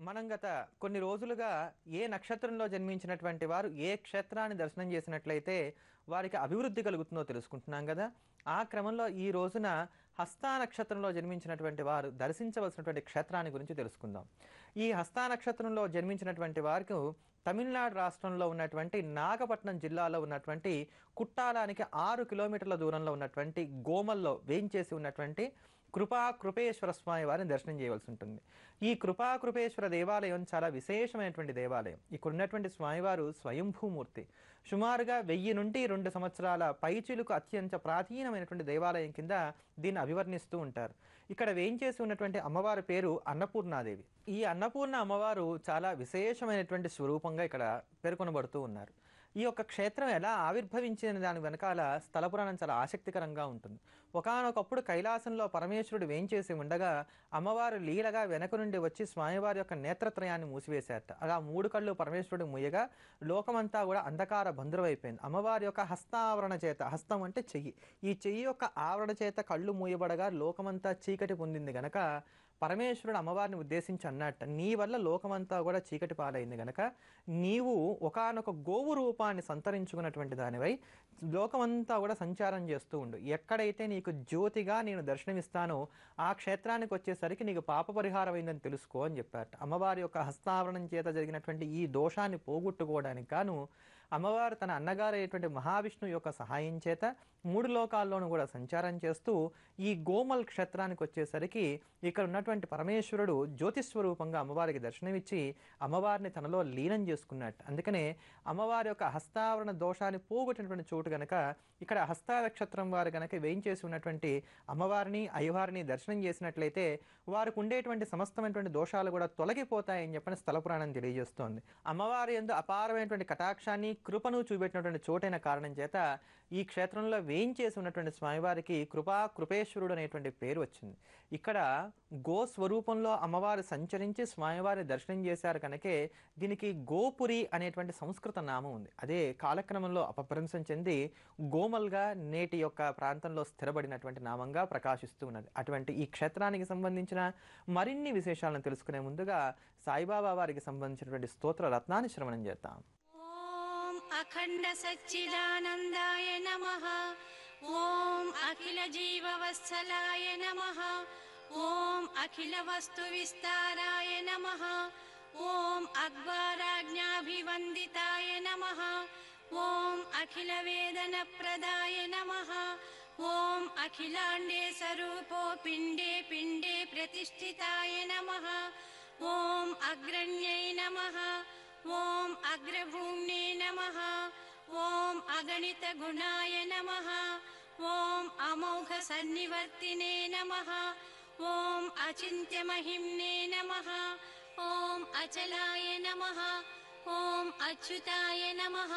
మనం గత కొన్ని రోజులుగా ఏ నక్షత్రంలో జన్మించినటువంటి వారు ఏ క్షేత్రాన్ని దర్శనం చేసినట్లయితే వారికి అభివృద్ధి కలుగుతుందో తెలుసుకుంటున్నాం కదా. ఆ క్రమంలో ఈ రోజున హస్తా నక్షత్రంలో జన్మించినటువంటి వారు దర్శించవలసినటువంటి క్షేత్రాన్ని గురించి తెలుసుకుందాం. ఈ హస్తా నక్షత్రంలో జన్మించినటువంటి వారికి తమిళనాడు రాష్ట్రంలో ఉన్నటువంటి నాగపట్నం జిల్లాలో ఉన్నటువంటి కుట్టాలానికి 6 కిలోమీటర్ల దూరంలో ఉన్నటువంటి గోమల్లో వేయించేసి ఉన్నటువంటి కృపేశ్వర స్వామి వారిని దర్శనం చేయవలసి ఉంటుంది. ఈ కృపేశ్వర దేవాలయం చాలా విశేషమైనటువంటి దేవాలయం. ఇక్కడ ఉన్నటువంటి స్వామివారు స్వయంభూమూర్తి. సుమారుగా 1000 నుండి 2 సంవత్సరాల పైచిలుకు అత్యంత ప్రాచీనమైనటువంటి దేవాలయం కింద దీన్ని అభివర్ణిస్తూ ఉంటారు. ఇక్కడ వేయించేసి ఉన్నటువంటి అమ్మవారి పేరు అన్నపూర్ణాదేవి. ఈ అన్నపూర్ణ అమ్మవారు చాలా విశేషమైనటువంటి స్వరూపంగా ఇక్కడ పేర్కొనబడుతూ ఉన్నారు. ఈ యొక్క క్షేత్రం ఎలా ఆవిర్భవించిన దాని వెనకాల స్థల పురాణం చాలా ఆసక్తికరంగా ఉంటుంది. ఒకానొకప్పుడు కైలాసంలో పరమేశ్వరుడు వేంచేసి ఉండగా అమ్మవారు లీలగా వెనక నుండి వచ్చి స్వామివారి యొక్క నేత్రత్రయాన్ని మూసివేశారట. అలా 3 కళ్ళు పరమేశ్వరుడు ముయ్యగా లోకమంతా కూడా అంధకార బంధురమైపోయింది. అమ్మవారి యొక్క హస్తావరణ చేత, హస్తం అంటే చెయ్యి, ఈ చెయ్యి యొక్క ఆవరణ చేత కళ్ళు మూయబడగా లోకమంతా చీకటి పొందింది గనక పరమేశ్వరుడు అమ్మవారిని ఉద్దేశించి అన్నట్ట, నీ వల్ల లోకమంతా కూడా చీకటి పాలైంది గనక నీవు ఒకానొక గోవు రూపాన్ని సంతరించుకున్నటువంటి దానివై లోకమంతా కూడా సంచారం చేస్తూ ఉండు. ఎక్కడైతే నీకు జ్యోతిగా నేను దర్శనమిస్తానో ఆ క్షేత్రానికి వచ్చేసరికి నీకు పాప పరిహారం అయిందని తెలుసుకో అని చెప్పారట. అమ్మవారి యొక్క హస్తావరణం చేత జరిగినటువంటి ఈ దోషాన్ని పోగొట్టుకోవడానికి గాను అమ్మవారు తన అన్నగారైనటువంటి మహావిష్ణువు యొక్క సహాయం చేత 3 లోకాల్లోనూ కూడా సంచారం చేస్తూ ఈ గోమల్ క్షేత్రానికి వచ్చేసరికి ఇక్కడ ఉన్నటువంటి పరమేశ్వరుడు జ్యోతిస్వరూపంగా అమ్మవారికి దర్శనమిచ్చి అమ్మవారిని తనలో లీనం చేసుకున్నట్టు. అందుకనే అమ్మవారి యొక్క హస్తావరణ దోషాన్ని పోగొట్టినటువంటి చోటు గనక ఇక్కడ హస్త నక్షత్రం వారు గనక వేయించేసి ఉన్నటువంటి అమ్మవారిని అయ్యవారిని దర్శనం చేసినట్లయితే వారికి ఉండేటువంటి సమస్తమైనటువంటి దోషాలు కూడా తొలగిపోతాయని చెప్పని స్థల పురాణం తెలియజేస్తోంది. అమ్మవారి యందు అపారమైనటువంటి కటాక్షాన్ని కృపను చూపెట్టినటువంటి చోటైన కారణం చేత ఈ క్షేత్రంలో వేయించేసి ఉన్నటువంటి స్వామివారికి కృపేశ్వరుడు అనేటువంటి పేరు వచ్చింది. ఇక్కడ గో స్వరూపంలో అమ్మవారు సంచరించి స్వామివారి దర్శనం చేశారు కనుకే దీనికి గోపురి అనేటువంటి సంస్కృత నామం ఉంది. అదే కాలక్రమంలో అపభ్రంశం చెంది గోమల్గా నేటి యొక్క ప్రాంతంలో స్థిరపడినటువంటి నామంగా ప్రకాశిస్తూ ఉన్నది. అటువంటి ఈ క్షేత్రానికి సంబంధించిన మరిన్ని విశేషాలను తెలుసుకునే ముందుగా సాయిబాబా వారికి సంబంధించినటువంటి స్తోత్ర రత్నాన్ని శ్రవణం చేద్దాం. अखंड सच्चिदानंदाय नमः। ओम अखिल जीववत्सलाय नमः। ओम अखिल वस्तु विस्ताराय नमः। ओम अग्वाराज्ञाभिवंदिताय नमः। ओम अखिल वेदन प्रदाय नमः। ओम अखिलांडे स्वरूपो पिंडे पिंडे प्रतिष्ठिताय नमः। ओम अग्रण्यै नमः। ओम अग्रभूम्ने नमः। ओम अगणित गुणाय नमः। ओम अमोघ सन्निवर्तिने नमः। ओम अचिन्त्य महिम्ने नमः। ओम अचलाय नमः। ओम अच्युताय नमः।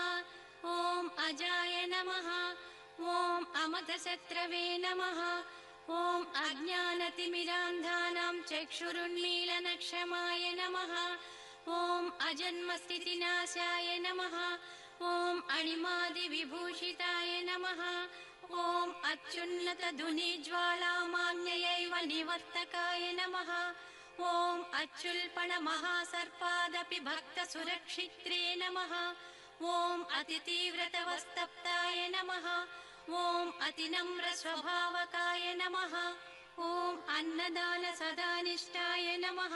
ओम अजाय नमः। ओम अमथशत्रवे नमः। ओम अज्ञानतिमिरान्धानां चक्षुरुन्मीलनक्षमाय नमः। ओम अजन्मस्थितिनाशाय नमः। ओम अणिमादिविभूषिताय नमः। ओम अत्युन्नतधुनिज्वालामान्ययैव निवर्तकाय नमः। ओम अच्युल्पणमहासर्पादपि भक्तसुरक्षित्रे नमः। ओम अतितीव्रतवस्तप्ताय नमः। ओम अतिनम्रस्वभावकाय नमः। ओम अन्नदानसदानिष्ठाय नमः।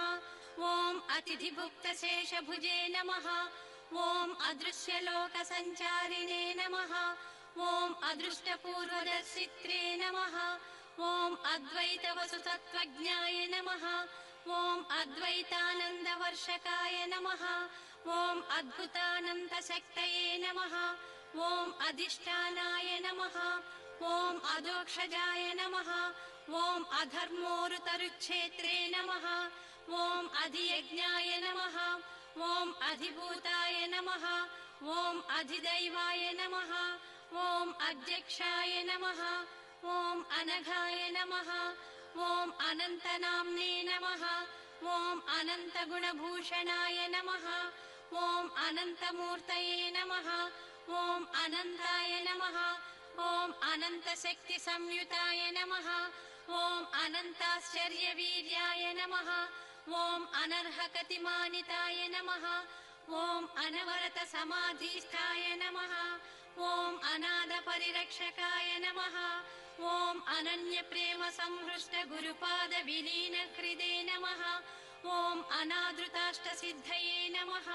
ओम अतिथिभुक्तशेषभुजे नमः। ओम अदृश्यलोकसञ्चारिणे नमः। ओम अदृष्टपूर्वदर्शित्रे नमः। ओम अद्वैतवसुतत्त्वज्ञाय नमः। ओम अद्वैतानन्दवर्षकाय नमः। ओम अद्भुतानन्तशक्तये नमः। ओम अधिष्ठानाय नमः। ओम अदोक्षजाय नमः। ओम अधर्मोरुतरुच्छेत्रे नमः। ओम अधियज्ञाय नमः। ओम अधिभूताय नमः। ओम अधिदैवाय नमः। ओम अध्यक्षाय नमः। ओम अनघाय नमः। ओम अनन्तनाम्ने नमः। ओम अनन्तगुणभूषणाय नमः। ओम अनन्तमूर्तये नमः। ओम अनन्ताय नमः। ओम अनन्तशक्तिसंयुताय नमः। ओम अनन्ताश्चर्यवीर्याय नमः। ॐ अनर्हकतिमानिताय नमः ॐ अनवरतसमाधिष्ठाय नमः ॐ अनाथपरिरक्षकाय नमः ॐ अनन्यप्रेमसंहृष्टगुरुपादविलीनहृदे नमः ॐ अनादृताष्टसिद्धये नमः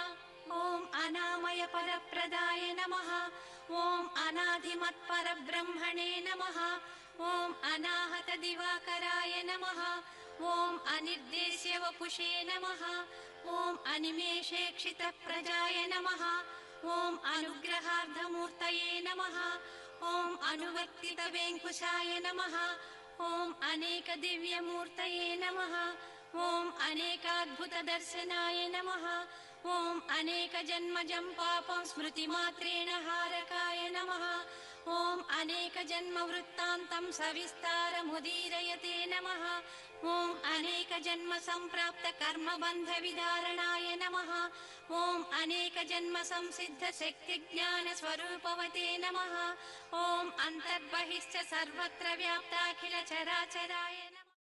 ॐ अनामयपरप्रदाय नमः ॐ अनादिमत्परब्रह्मणे नमः ॐ अनाहतदिवाकराय नमः ॐ अनिर्देश्यवपुषे नमः ॐ अनिमेषेक्षितप्रजाय नमः ॐ अनुग्रहार्धमूर्तये नमः ॐ अनुवर्तितवेङ्कुशाय नमः ॐ अनेकदिव्यमूर्तये नमः ॐ अनेकाद्भुतदर्शनाय नमः ॐ अनेकजन्मजं पापं स्मृतिमात्रेण हारकाय नमः ॐ अनेकजन्मवृत्तान्तं सविस्तारमुदीरयते नमः ॐ अनेकजन्मसम्प्राप्तकर्मबन्धविदारणाय नमः ॐ अनेकजन्मसंसिद्धशक्तिज्ञानस्वरूपवते नमः ॐ अन्तर्बहिश्च सर्वत्र व्याप्ताखिलचराचराय नमः।